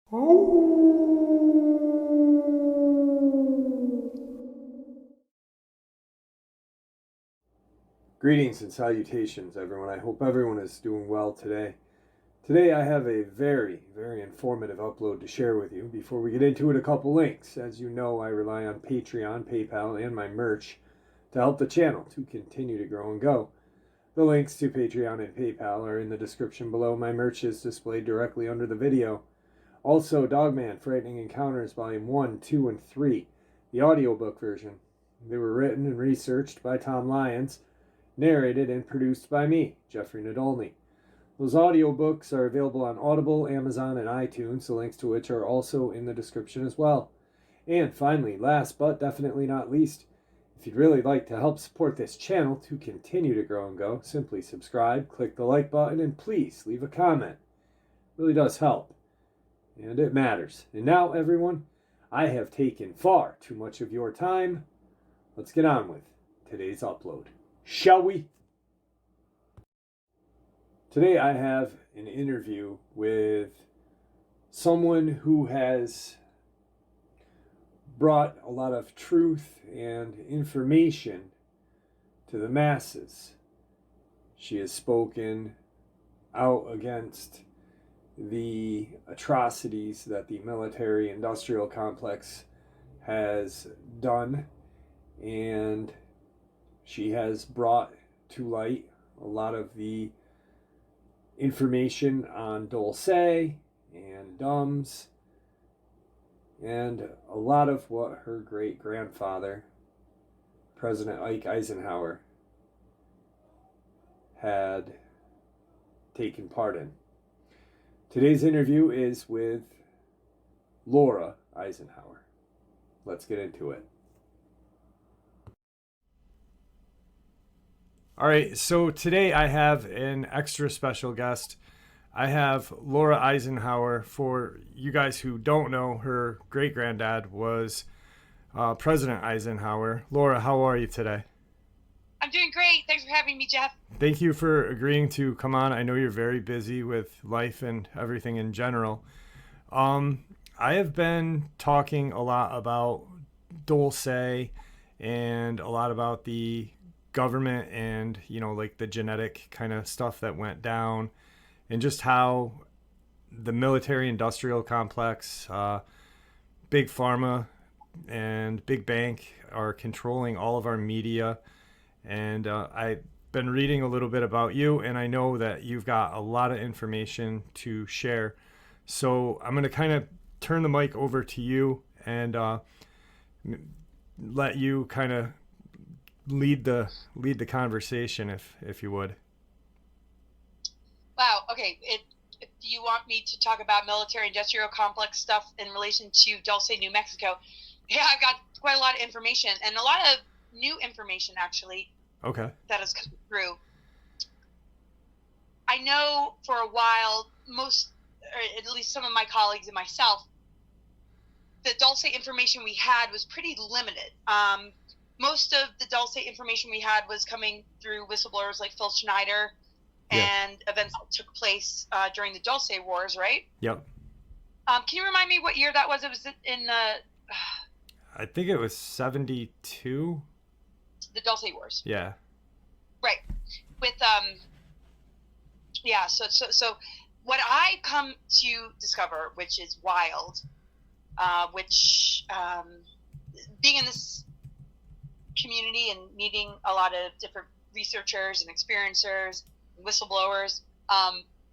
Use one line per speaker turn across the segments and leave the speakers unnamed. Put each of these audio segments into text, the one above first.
Greetings and salutations, everyone. I hope everyone is doing well today. Today I have a very, very informative upload to share with you. Before we get into it, a couple links. As you know, I rely on Patreon, PayPal, and my merch to help the channel to continue to grow and go. The links to Patreon and PayPal are in the description below. My merch is displayed directly under the video. Also, Dogman, Frightening Encounters, Volume 1, 2, and 3, the audiobook version. They were written and researched by Tom Lyons, narrated and produced by me, Jeffrey Nadolny. Those audiobooks are available on Audible, Amazon, and iTunes, the links to which are also in the description as well. And finally, last but definitely not least, if you'd really like to help support this channel to continue to grow and go, simply subscribe, click the like button, and please leave a comment. It really does help. And it matters. And now, everyone, I have taken far too much of your time. Let's get on with today's upload. Shall we? Today I have an interview with someone who has brought a lot of truth and information to the masses. She has spoken out against the atrocities that the military-industrial complex has done, and she has brought to light a lot of the information on Dulce and D.U.M.D.S and a lot of what her great-grandfather, President Eisenhower, had taken part in. Today's interview is with Laura Eisenhower. Let's get into it. All right, so today I have an extra special guest. I have Laura Eisenhower. For you guys who don't know, her great-granddad was President Eisenhower. Laura, how are you today?
I'm doing great. Thanks for having me, Jeff.
Thank you for agreeing to come on. I know you're very busy with life and everything in general. I have been talking a lot about Dulce and a lot about the government and, like the genetic kind of stuff that went down, and just how the military industrial complex, big pharma and big bank are controlling all of our media. And I've been reading a little bit about you, and I know that you've got a lot of information to share. So I'm going to kind of turn the mic over to you and let you kind of lead the conversation, if you would.
Wow. Okay. Do you want me to talk about military-industrial complex stuff in relation to Dulce, New Mexico? Yeah, I've got quite a lot of information, and a lot of new information, actually.
Okay.
That has come through. I know for a while, or at least some of my colleagues and myself, the Dulce information we had was pretty limited. Most of the Dulce information we had was coming through whistleblowers like Phil Schneider and events that took place during the Dulce Wars, right?
Yep.
Can you remind me what year that was? It was in the...
I think it was 72.
The Dulce Wars.
Yeah.
Right. With, yeah, so what I come to discover, which is wild, being in this community and meeting a lot of different researchers and experiencers and whistleblowers,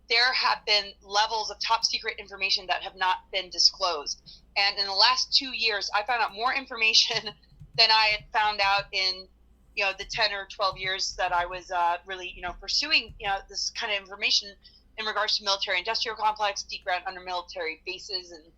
there have been levels of top secret information that have not been disclosed. And in the last 2 years, I found out more information than I had found out in, the 10 or 12 years that I was really, pursuing, this kind of information in regards to military-industrial complex, deep ground under military bases, and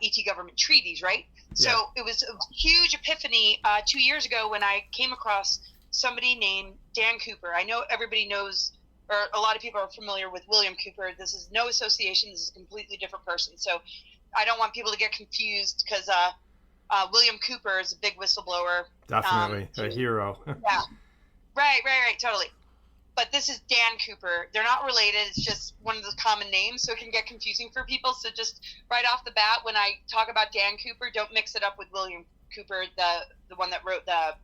ET government treaties, right? Yeah. So it was a huge epiphany 2 years ago when I came across somebody named Dan Cooper. I know everybody knows, or a lot of people are familiar with William Cooper. This is no association. This is a completely different person. So I don't want people to get confused because William Cooper is a big whistleblower.
Definitely a hero.
Yeah. Right, totally. but this is Dan Cooper. They're not related. It's just one of the common names, so it can get confusing for people. So just right off the bat, when I talk about Dan Cooper, don't mix it up with William Cooper, the one that wrote the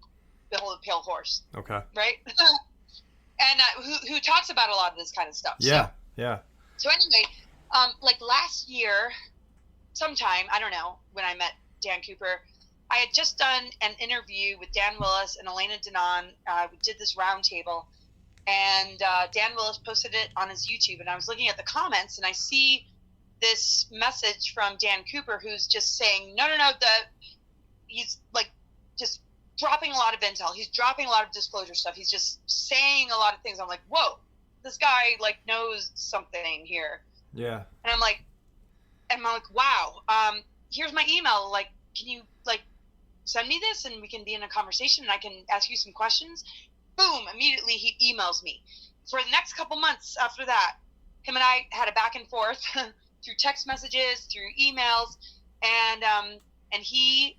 Behold the Pale Horse.
Okay.
Right? And who talks about a lot of this kind of stuff.
Yeah,
so,
yeah.
So anyway, like last year, sometime, I don't know, when I met Dan Cooper, I had just done an interview with Dan Willis and Elena Denon. We did this roundtable, and Dan Willis posted it on his YouTube, and I was looking at the comments, and I see this message from Dan Cooper, who's just saying, no, he's like just dropping a lot of intel. He's dropping a lot of disclosure stuff. He's just saying a lot of things. I'm like, whoa, this guy like knows something here.
Yeah.
And I'm like, wow, here's my email. Like, can you like send me this and we can be in a conversation and I can ask you some questions? Boom, immediately he emails me. For the next couple months after that, him and I had a back and forth through text messages, through emails, and he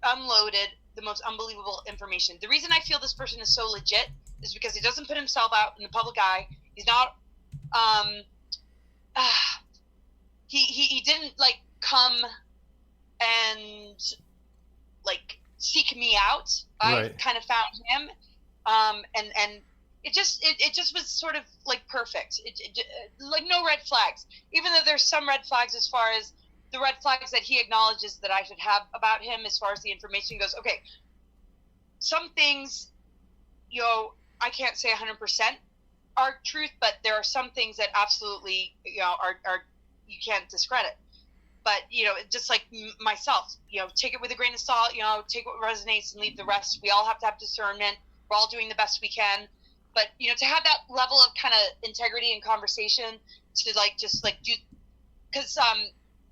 unloaded the most unbelievable information. The reason I feel this person is so legit is because he doesn't put himself out in the public eye. He's not he didn't like come and like seek me out.
Right.
I kind of found him, and it just was sort of like perfect. It like no red flags, even though there's some red flags as far as the red flags that he acknowledges that I should have about him as far as the information goes. Okay, some things, I can't say 100% are truth, but there are some things that absolutely, are you can't discredit. But, just like myself, take it with a grain of salt, take what resonates and leave the rest. We all have to have discernment. We're all doing the best we can. But, to have that level of kind of integrity and conversation to like, just like do, because,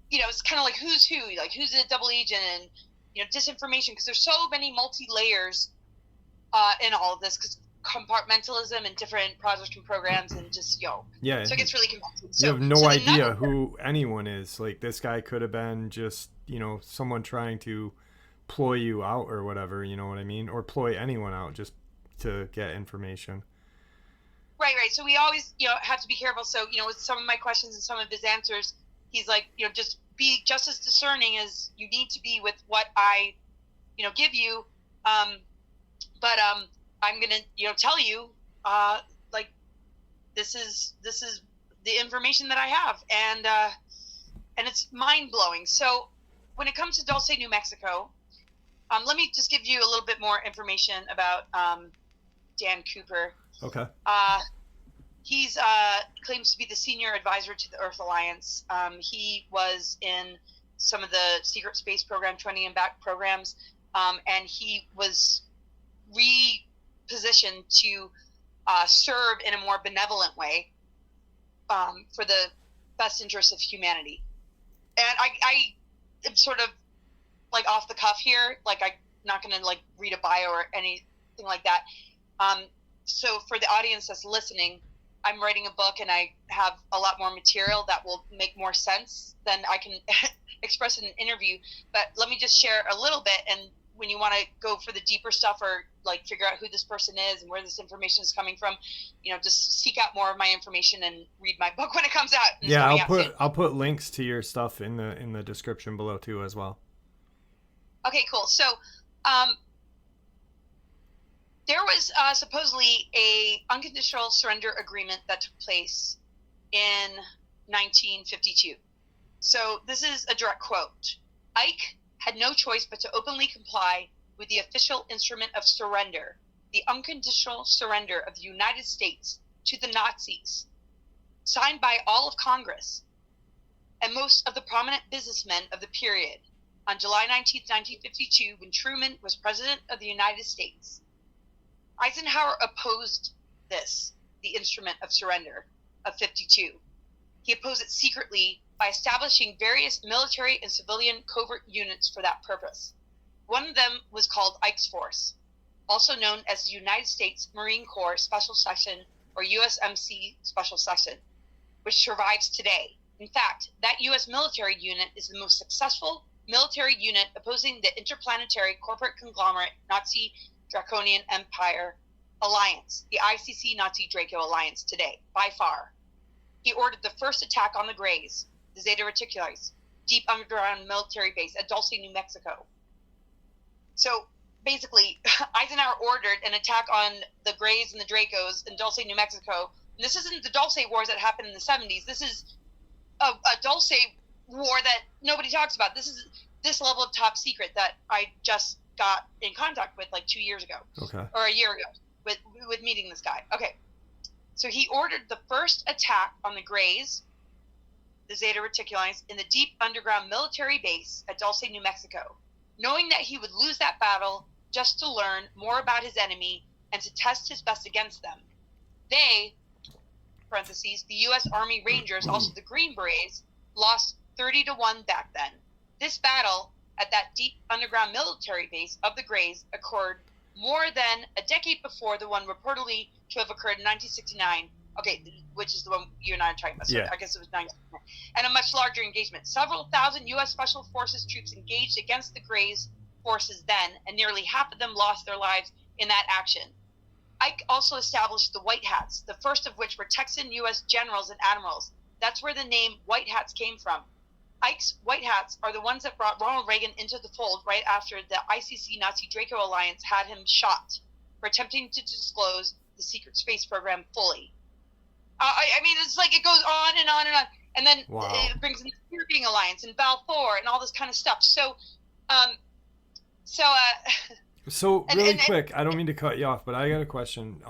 it's kind of like who's who, like who's a double agent and, disinformation, because there's so many multi-layers in all of this, because compartmentalism and different projects and programs and just,
yeah,
so it gets really confusing.
You have no idea who anyone is. Like this guy could have been just, someone trying to ploy you out or whatever, you know what I mean? Or ploy anyone out just to get information.
Right. So we always, have to be careful. So, with some of my questions and some of his answers, he's like, just be just as discerning as you need to be with what I, give you. But I'm going to, tell you, like, this is the information that I have. And it's mind blowing. So when it comes to Dulce, New Mexico, let me just give you a little bit more information about, Dan Cooper.
Okay.
He's claims to be the senior advisor to the Earth Alliance. He was in some of the secret space program, 20 and back programs, and he was repositioned to serve in a more benevolent way for the best interests of humanity. And I am sort of like off the cuff here, like I'm not going to like read a bio or anything like that. So for the audience that's listening, I'm writing a book and I have a lot more material that will make more sense than I can express in an interview. But let me just share a little bit. And when you want to go for the deeper stuff or like figure out who this person is and where this information is coming from, just seek out more of my information and read my book when it comes out.
Yeah, I'll put links to your stuff in the description below too as well.
Okay, cool. So, there was supposedly a unconditional surrender agreement that took place in 1952. So this is a direct quote. Ike had no choice but to openly comply with the official instrument of surrender, the unconditional surrender of the United States to the Nazis, signed by all of Congress and most of the prominent businessmen of the period on July 19, 1952, when Truman was President of the United States. Eisenhower opposed this, the instrument of surrender of 52. He opposed it secretly by establishing various military and civilian covert units for that purpose. One of them was called Ike's Force, also known as the United States Marine Corps Special Section, or USMC Special Section, which survives today. In fact, that U.S. military unit is the most successful military unit opposing the interplanetary corporate conglomerate Nazi Draconian Empire alliance, the ICC Nazi Draco alliance today, by far. He ordered the first attack on the Greys, the Zeta Reticuli, deep underground military base at Dulce, New Mexico. So basically, Eisenhower ordered an attack on the Greys and the Dracos in Dulce, New Mexico. And this isn't the Dulce wars that happened in the 70s. This is a Dulce war that nobody talks about. This is this level of top secret that I just got in contact with like 2 years ago.
Okay.
Or a year ago with meeting this guy. Okay. So he ordered the first attack on the Greys, the Zeta Reticuli, in the deep underground military base at Dulce, New Mexico, knowing that he would lose that battle just to learn more about his enemy and to test his best against them. They, parentheses, the U.S. Army Rangers, also the Green Berets, lost 30-1 back then. This battle at that deep underground military base of the Greys occurred more than a decade before the one reportedly to have occurred in 1969. Okay, which is the one you and I are talking about. So
Yeah.
I guess it was 1969. And a much larger engagement. Several thousand U.S. Special Forces troops engaged against the Greys forces then, and nearly half of them lost their lives in that action. Ike also established the White Hats, the first of which were Texan U.S. generals and admirals. That's where the name White Hats came from. Ike's White Hats are the ones that brought Ronald Reagan into the fold right after the ICC Nazi Draco alliance had him shot for attempting to disclose the secret space program fully. I mean, it's like it goes on and on and on. And then it brings in the Spear Alliance and Balfour and all this kind of stuff. So
really quick, I don't mean to cut you off, but I got a question.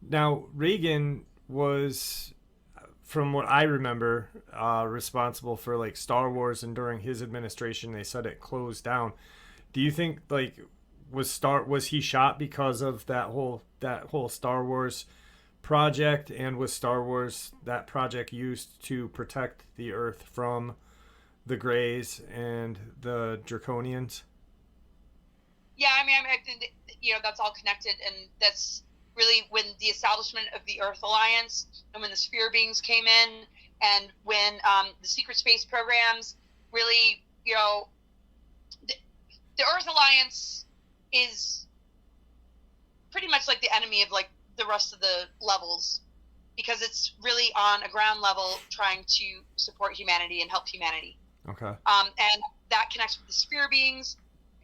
Now, Reagan was, from what I remember, responsible for like Star Wars, and during his administration, they said it closed down. Do you think was he shot because of that whole Star Wars project, and was Star Wars that project used to protect the Earth from the Greys and the Draconians?
Yeah, I mean, I think, that's all connected, and that's really when the establishment of the Earth Alliance and when the Spear Beings came in, and when the secret space programs really, the Earth Alliance is pretty much like the enemy of like the rest of the levels, because it's really on a ground level trying to support humanity and help humanity.
Okay.
And that connects with the Spear Beings,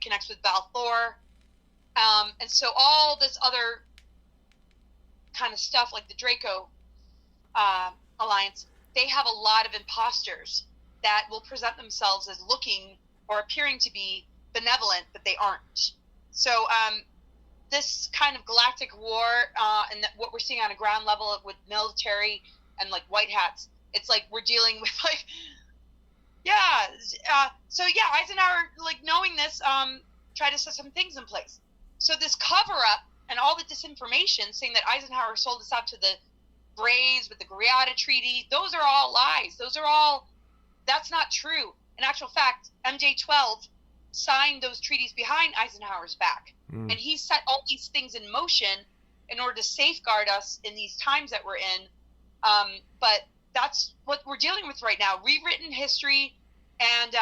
connects with Balfour, and so all this other kind of stuff like the Draco Alliance, they have a lot of imposters that will present themselves as looking or appearing to be benevolent, but they aren't. So this kind of galactic war and what we're seeing on a ground level with military and like White Hats, it's like we're dealing with like, Eisenhower, like knowing this, tried to set some things in place. So this cover up and all the disinformation saying that Eisenhower sold us out to the Greys with the Greada Treaty, those are all lies. That's not true. In actual fact, MJ-12 signed those treaties behind Eisenhower's back. And he set all these things in motion in order to safeguard us in these times that we're in. But that's what we're dealing with right now. Rewritten history and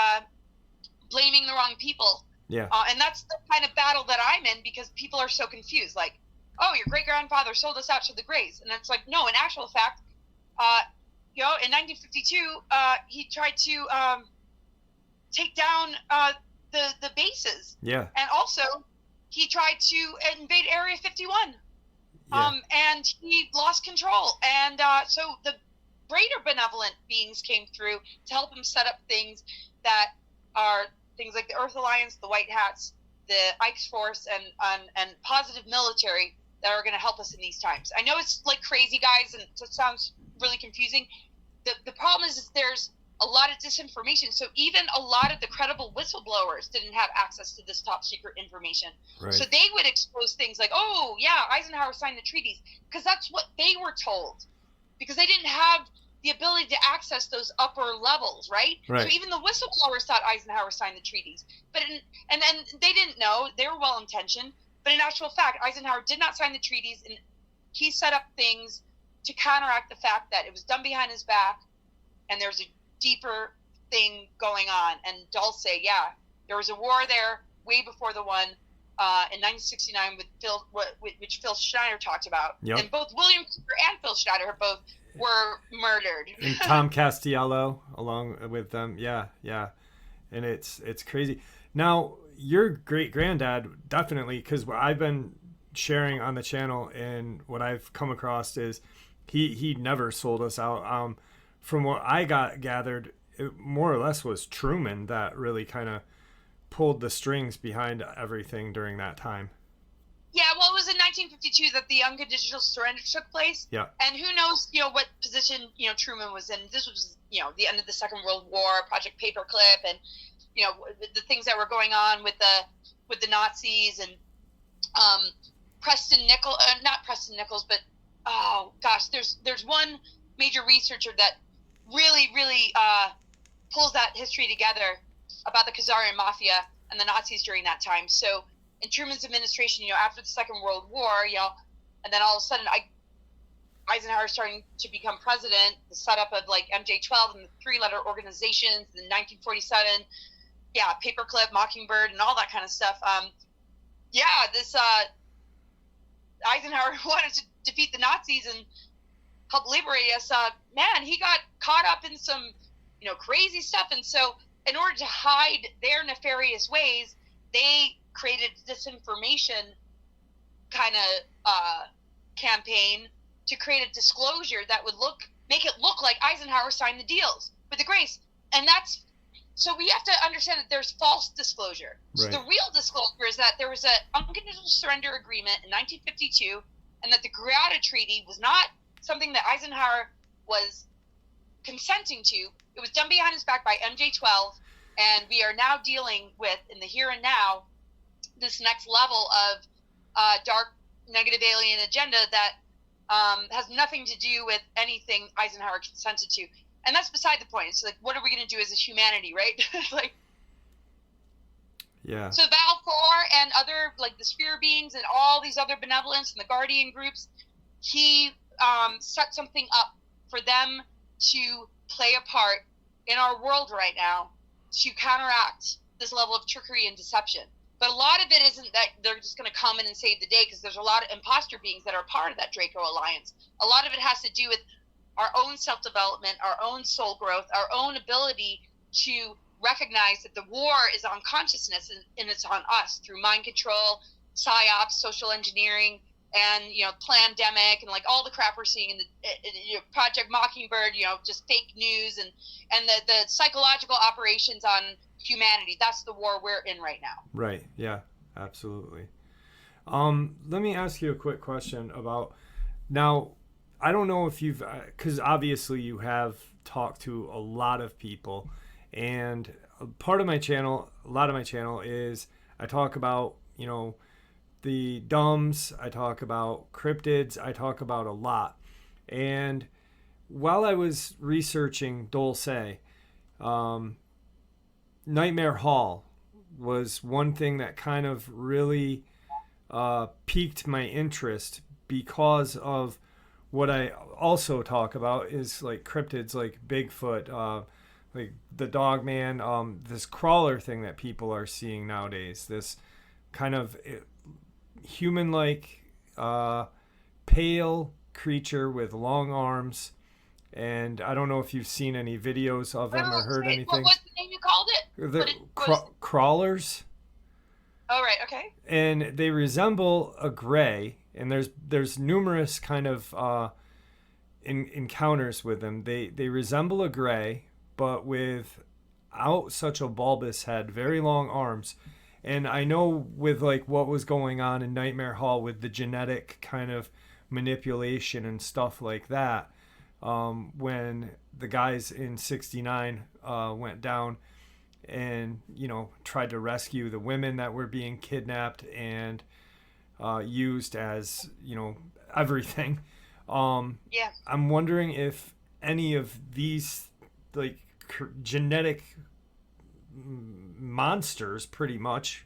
blaming the wrong people.
Yeah.
And that's the kind of battle that I'm in, because people are so confused. Like, oh, your great-grandfather sold us out to the Greys. And it's like, no, in actual fact, in 1952, he tried to take down the bases. Yeah. And also, he tried to invade Area 51. Yeah. And he lost control. And so the greater benevolent beings came through to help him set up things that are things like the Earth Alliance, the White Hats, the Ike's Force, and positive military that are going to help us in these times. I know it's like crazy, guys, and it sounds really confusing. The problem is there's a lot of disinformation. So even a lot of the credible whistleblowers didn't have access to this top secret information. Right. So they would expose things like, oh, yeah, Eisenhower signed the treaties, because that's what they were told, because they didn't have the ability to access those upper levels, right? So even the whistleblowers thought Eisenhower signed the treaties. And they didn't know. They were well-intentioned. But in actual fact, Eisenhower did not sign the treaties, and he set up things to counteract the fact that it was done behind his back, and there's a deeper thing going on. And Dulce, there was a war there way before the one in 1969 which Phil Schneider talked about.
Yep.
And both William Cooper and Phil Schneider were murdered.
And Tom Castiello along with them. Yeah, yeah. And it's crazy. Now, your great granddad definitely, because what I've been sharing on the channel and what I've come across is he never sold us out. From what I got gathered, it more or less was Truman that really kind of pulled the strings behind everything during that time.
Yeah, well, it was in 1952 that the unconditional surrender took place.
Yeah.
And who knows, what position, Truman was in. This was, the end of the Second World War, Project Paperclip, and, the things that were going on with the Nazis, and not Preston Nichols, but, oh gosh, there's one major researcher that really, really pulls that history together about the Khazarian Mafia and the Nazis during that time. So in Truman's administration, after the Second World War, and then all of a sudden Eisenhower starting to become president, the setup of like MJ-12 and the three-letter organizations in 1947, Paperclip, Mockingbird, and all that kind of stuff. This Eisenhower wanted to defeat the Nazis and help liberate us. He got caught up in some, crazy stuff. And so in order to hide their nefarious ways, they created disinformation kind of campaign to create a disclosure that would make it look like Eisenhower signed the deals with the grace. And so we have to understand that there's false disclosure. So the real disclosure is that there was an unconditional surrender agreement in 1952, and that the Greada Treaty was not something that Eisenhower was consenting to. It was done behind his back by MJ-12, and we are now dealing with, in the here and now, this next level of dark negative alien agenda that has nothing to do with anything Eisenhower consented to. And that's beside the point. It's like, what are we going to do as a humanity, right?
Yeah.
So Valcor and other, like the Sphere Beings and all these other benevolence and the Guardian groups, he set something up for them to play a part in our world right now to counteract this level of trickery and deception. But a lot of it isn't that they're just going to come in and save the day, because there's a lot of imposter beings that are part of that Draco Alliance. A lot of it has to do with our own self-development, our own soul growth, our own ability to recognize that the war is on consciousness, and it's on us through mind control, psyops, social engineering, and plandemic, and like all the crap we're seeing in the Project Mockingbird, just fake news and the psychological operations on humanity. That's the war we're in right now.
Right. Yeah, absolutely. Let me ask you a quick question about, now, I don't know if you've, because obviously you have talked to a lot of people, and a lot of my channel is I talk about, the D.U.M.S, I talk about cryptids, I talk about a lot. And while I was researching Dulce, Nightmare Hall was one thing that kind of really piqued my interest, because of what I also talk about is like cryptids like Bigfoot, like the Dogman, this crawler thing that people are seeing nowadays, this kind of human-like pale creature with long arms. And I don't know if you've seen any videos of them or heard anything.
What's the name you called it?
Crawlers.
Oh, right, okay.
And they resemble a gray, and there's numerous kind of encounters with them. They resemble a gray, but without such a bulbous head, very long arms. And I know with like what was going on in Nightmare Hall with the genetic kind of manipulation and stuff like that, when the guys in 69 went down and tried to rescue the women that were being kidnapped and used as everything.
Yeah.
I'm wondering if any of these like genetic monsters pretty much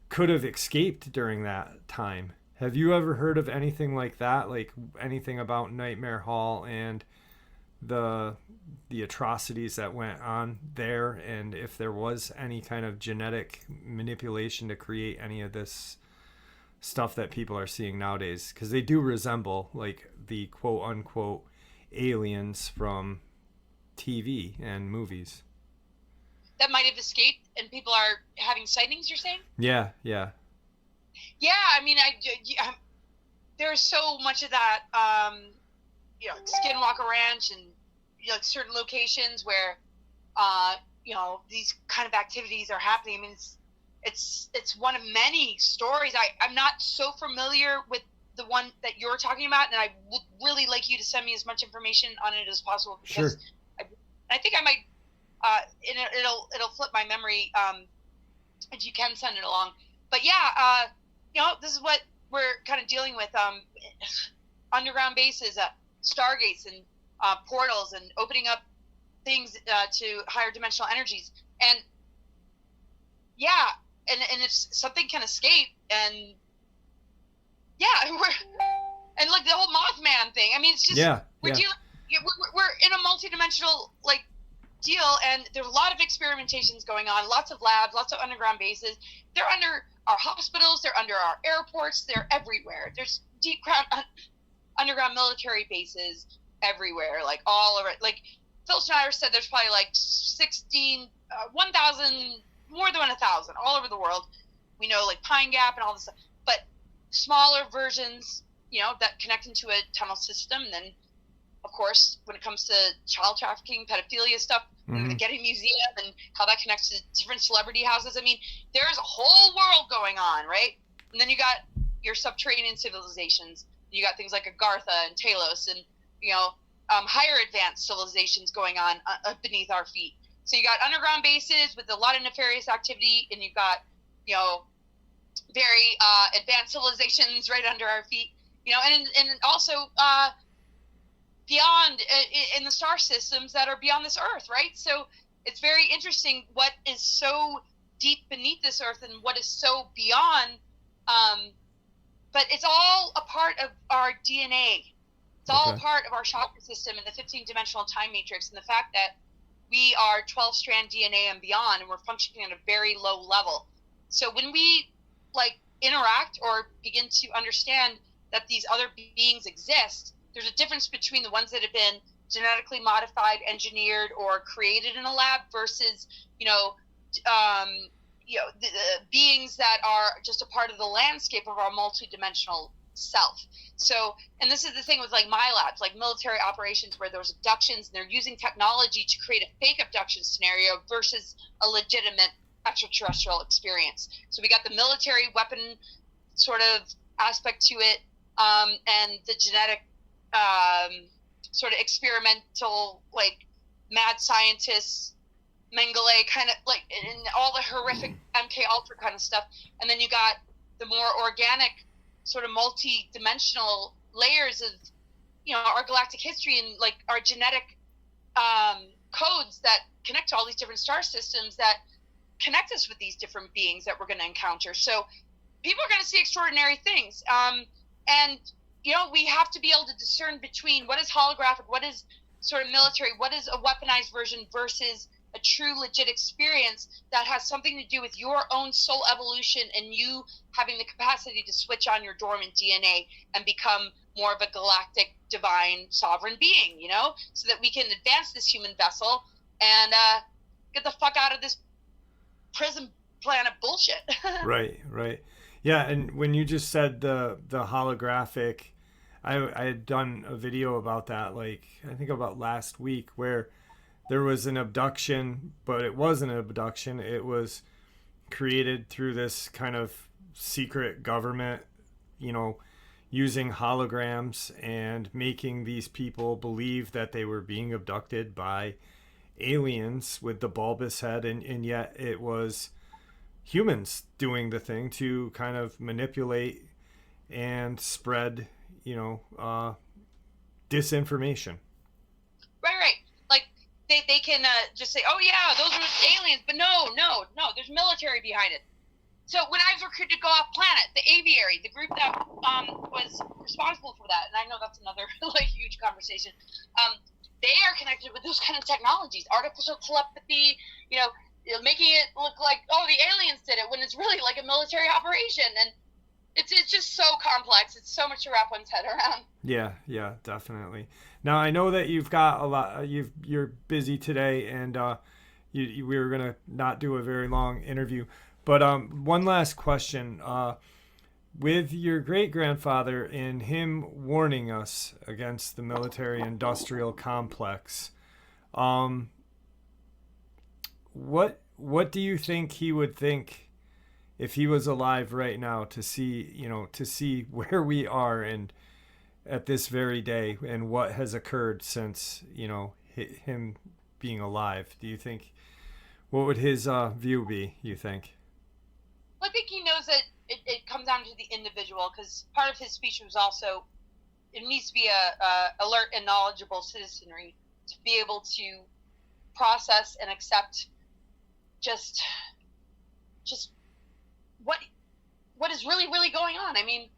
could have escaped during that time. Have you ever heard of anything like that, like anything about Nightmare Hall and the atrocities that went on there, and if there was any kind of genetic manipulation to create any of this stuff that people are seeing nowadays, because they do resemble like the quote unquote aliens from TV and movies
that might have escaped and people are having sightings, you're saying?
Yeah.
I mean, there's so much of that, Skinwalker Ranch and certain locations where, these kind of activities are happening. I mean, it's one of many stories. I'm not so familiar with the one that you're talking about, and I would really like you to send me as much information on it as possible. Because
Sure.
I think I might, it'll flip my memory if you can send it along. But this is what we're kind of dealing with, underground bases, stargates, and portals, and opening up things to higher dimensional energies. And and if something can escape, and and like the whole Mothman thing, I mean, it's just we're dealing, we're in a multi-dimensional deal, and there's a lot of experimentations going on, lots of labs, lots of underground bases. They're under our hospitals, they're under our airports, they're everywhere. There's deep underground military bases everywhere, all over. Phil Schneider said there's probably 1,000, more than 1,000 all over the world. We know Pine Gap and all this stuff, but smaller versions, that connect into a tunnel system. And then, of course, when it comes to child trafficking, pedophilia stuff, the Getty Museum and how that connects to different celebrity houses. I mean, there's a whole world going on, right? And then you got your subterranean civilizations. You got things like Agartha and Talos, and higher advanced civilizations going on beneath our feet. So you got underground bases with a lot of nefarious activity, and you've got very advanced civilizations right under our feet. And also beyond in the star systems that are beyond this Earth, right? So it's very interesting what is so deep beneath this Earth and what is so beyond. But it's all a part of our DNA. It's all a part of our chakra system and the 15-dimensional time matrix, and the fact that we are 12-strand DNA and beyond, and we're functioning at a very low level. So when we interact or begin to understand that these other beings exist, there's a difference between the ones that have been genetically modified, engineered, or created in a lab versus the beings that are just a part of the landscape of our multidimensional self. So, and this is the thing with my labs, military operations where there's abductions and they're using technology to create a fake abduction scenario versus a legitimate extraterrestrial experience. So we got the military weapon sort of aspect to it, and the genetic sort of experimental, mad scientists, Mengele kind of and all the horrific MK Ultra kind of stuff. And then you got the more organic sort of multi-dimensional layers of, our galactic history and our genetic codes that connect to all these different star systems that connect us with these different beings that we're going to encounter. So people are going to see extraordinary things. And, we have to be able to discern between what is holographic, what is sort of military, what is a weaponized version versus a true legit experience that has something to do with your own soul evolution and you having the capacity to switch on your dormant DNA and become more of a galactic divine sovereign being, so that we can advance this human vessel and get the fuck out of this prison planet bullshit.
Right. Yeah, and when you just said the holographic, I had done a video about that, I think about last week, where there was an abduction, but it wasn't an abduction. It was created through this kind of secret government, using holograms and making these people believe that they were being abducted by aliens with the bulbous head, and yet it was humans doing the thing to kind of manipulate and spread, disinformation.
Right. They can just say, oh yeah, those are aliens, but no, there's military behind it. So when I was recruited to go off planet, the aviary, the group that was responsible for that, and I know that's another huge conversation, they are connected with those kind of technologies, artificial telepathy, making it look like, oh, the aliens did it, when it's really like a military operation. And it's just so complex. It's so much to wrap one's head around.
Yeah, definitely. Now I know that you've got a lot. You're busy today, and we were gonna not do a very long interview. But one last question. With your great grandfather and him warning us against the military-industrial complex, what do you think he would think if he was alive right now to see where we are and at this very day and what has occurred since him being alive? Do you think, what would his view be, you think?
I think he knows that it comes down to the individual, because part of his speech was also, it needs to be a alert and knowledgeable citizenry to be able to process and accept just what is really, really going on. I mean,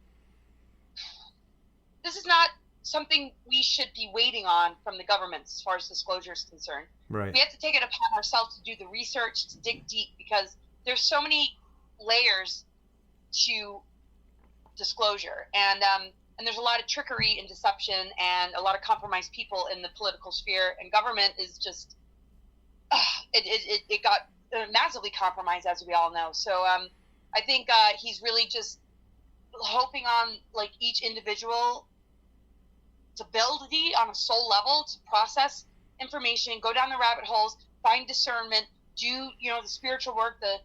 this is not something we should be waiting on from the government as far as disclosure is concerned.
Right.
We have to take it upon ourselves to do the research, to dig deep, because there's so many layers to disclosure, and there's a lot of trickery and deception and a lot of compromised people in the political sphere, and government is just it got massively compromised, as we all know. So I think he's really just hoping on like each individual to build on a soul level, to process information, go down the rabbit holes, find discernment, do the spiritual work, the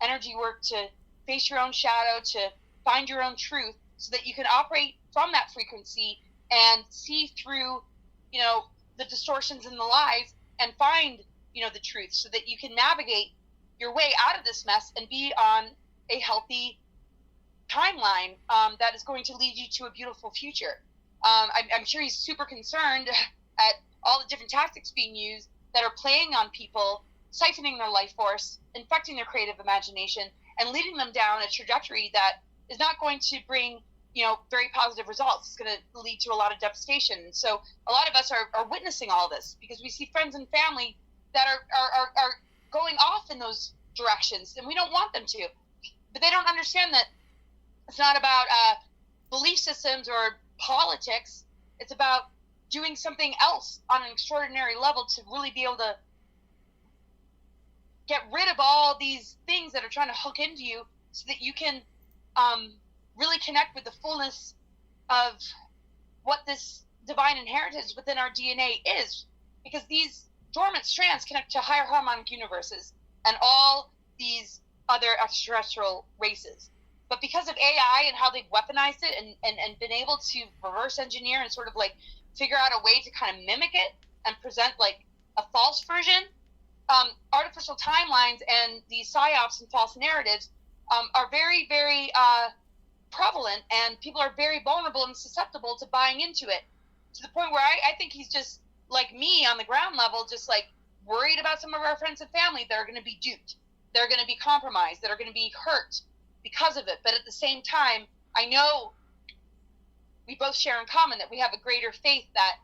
energy work, to face your own shadow, to find your own truth, so that you can operate from that frequency and see through the distortions and the lies, and find the truth, so that you can navigate your way out of this mess and be on a healthy timeline that is going to lead you to a beautiful future. I'm sure he's super concerned at all the different tactics being used that are playing on people, siphoning their life force, infecting their creative imagination, and leading them down a trajectory that is not going to bring very positive results. It's going to lead to a lot of devastation. So a lot of us are witnessing all this, because we see friends and family that are going off in those directions, and we don't want them to. But they don't understand that it's not about belief systems or politics. It's about doing something else on an extraordinary level to really be able to get rid of all these things that are trying to hook into you, so that you can really connect with the fullness of what this divine inheritance within our DNA is. Because these dormant strands connect to higher harmonic universes and all these other extraterrestrial races. But because of AI and how they've weaponized it and been able to reverse engineer and sort of like figure out a way to kind of mimic it and present like a false version, artificial timelines and these psyops and false narratives are very, very prevalent, and people are very vulnerable and susceptible to buying into it, to the point where I think he's just like me on the ground level, just like worried about some of our friends and family that are going to be duped, they're going to be compromised, that are going to be hurt because of it. But at the same time, I know we both share in common that we have a greater faith that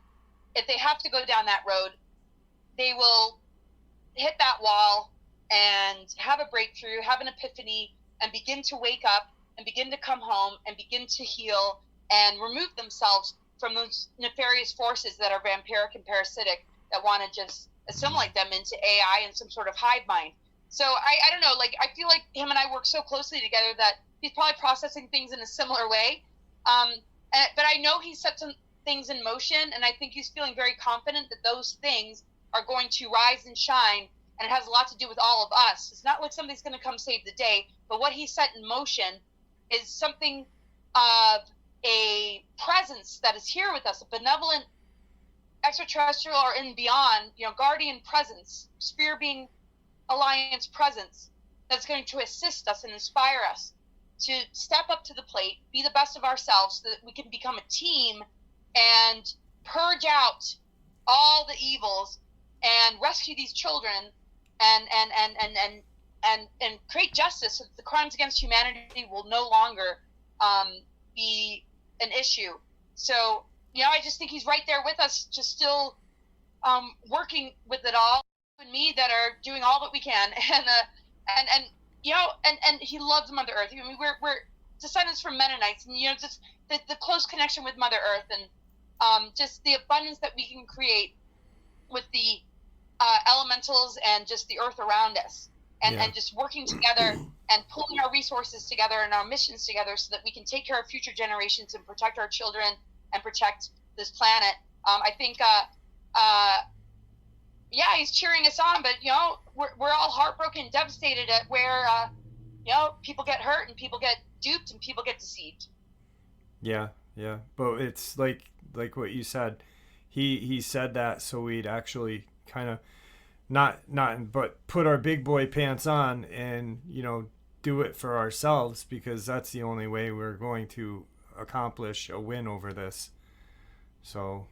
if they have to go down that road, they will hit that wall and have a breakthrough, have an epiphany, and begin to wake up and begin to come home and begin to heal and remove themselves from those nefarious forces that are vampiric and parasitic, that want to just assimilate them into AI and some sort of hive mind. So I don't know, like, I feel like him and I work so closely together that he's probably processing things in a similar way. But I know he set some things in motion, and I think he's feeling very confident that those things are going to rise and shine, and it has a lot to do with all of us. It's not like somebody's going to come save the day, but what he set in motion is something of a presence that is here with us, a benevolent extraterrestrial or in beyond, guardian presence, spirit being alliance presence, that's going to assist us and inspire us to step up to the plate, be the best of ourselves, so that we can become a team and purge out all the evils and rescue these children and create justice, so that the crimes against humanity will no longer be an issue. So, I just think he's right there with us, just still working with it all, and me that are doing all that we can, and and he loves Mother Earth. I mean, we're descendants from Mennonites, and just the close connection with Mother Earth, and just the abundance that we can create with the elementals and just the earth around us, and just working together and pulling our resources together and our missions together so that we can take care of future generations and protect our children and protect this planet. I think he's cheering us on, but we're all heartbroken, devastated at where people get hurt and people get duped and people get deceived.
Yeah, but it's like what you said. He said that so we'd actually kind of but put our big boy pants on and do it for ourselves, because that's the only way we're going to accomplish a win over this. So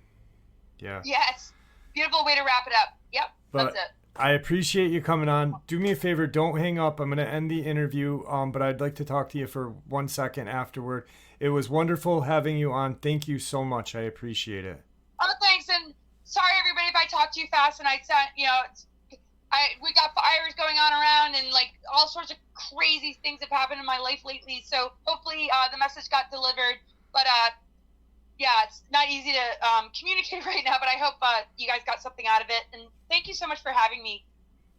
yes, beautiful way to wrap it up. Yep,
but
that's it.
I appreciate you coming on. Do me a favor, don't hang up. I'm going to end the interview, but I'd like to talk to you for 1 second afterward. It was wonderful having you on. Thank you so much. I appreciate it.
Oh, thanks. And sorry, everybody, if I talk too fast and I said, we got fires going on around and like all sorts of crazy things have happened in my life lately. So hopefully the message got delivered. But it's not easy to communicate right now, but I hope you guys got something out of it. And thank you so much for having me.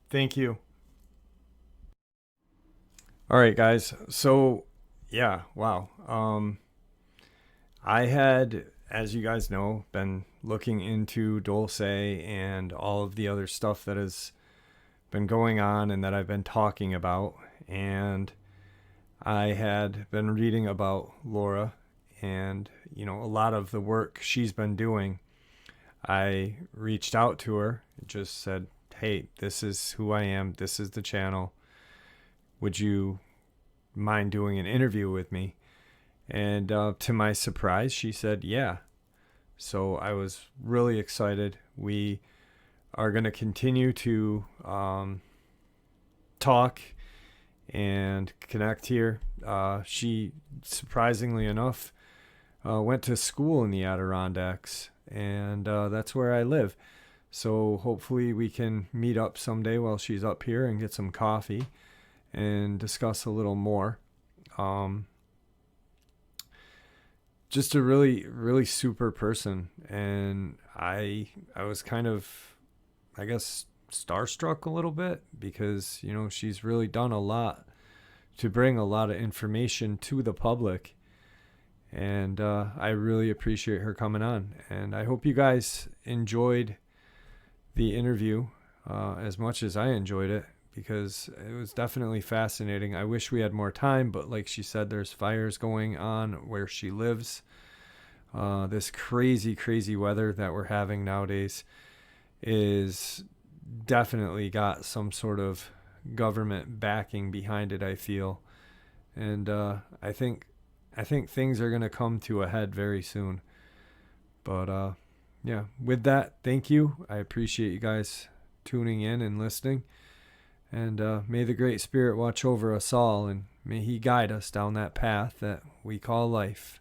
Thank you. All right, guys. So, wow. I had, as you guys know, been looking into Dulce and all of the other stuff that has been going on and that I've been talking about. And I had been reading about Laura and, a lot of the work she's been doing. I reached out to her and just said, hey, this is who I am. This is the channel. Would you mind doing an interview with me? And to my surprise, she said, yeah. So I was really excited. We are going to continue to talk and connect here. She, surprisingly enough, went to school in the Adirondacks, and that's where I live. So hopefully we can meet up someday while she's up here and get some coffee and discuss a little more. Just a really, really super person. And I was kind of, I guess, starstruck a little bit because, she's really done a lot to bring a lot of information to the public. And I really appreciate her coming on. And I hope you guys enjoyed the interview as much as I enjoyed it, because it was definitely fascinating. I wish we had more time, but like she said, there's fires going on where she lives. This crazy, crazy weather that we're having nowadays is definitely got some sort of government backing behind it, I feel. And I think things are going to come to a head very soon. But with that, thank you. I appreciate you guys tuning in and listening. And may the Great Spirit watch over us all, and may He guide us down that path that we call life.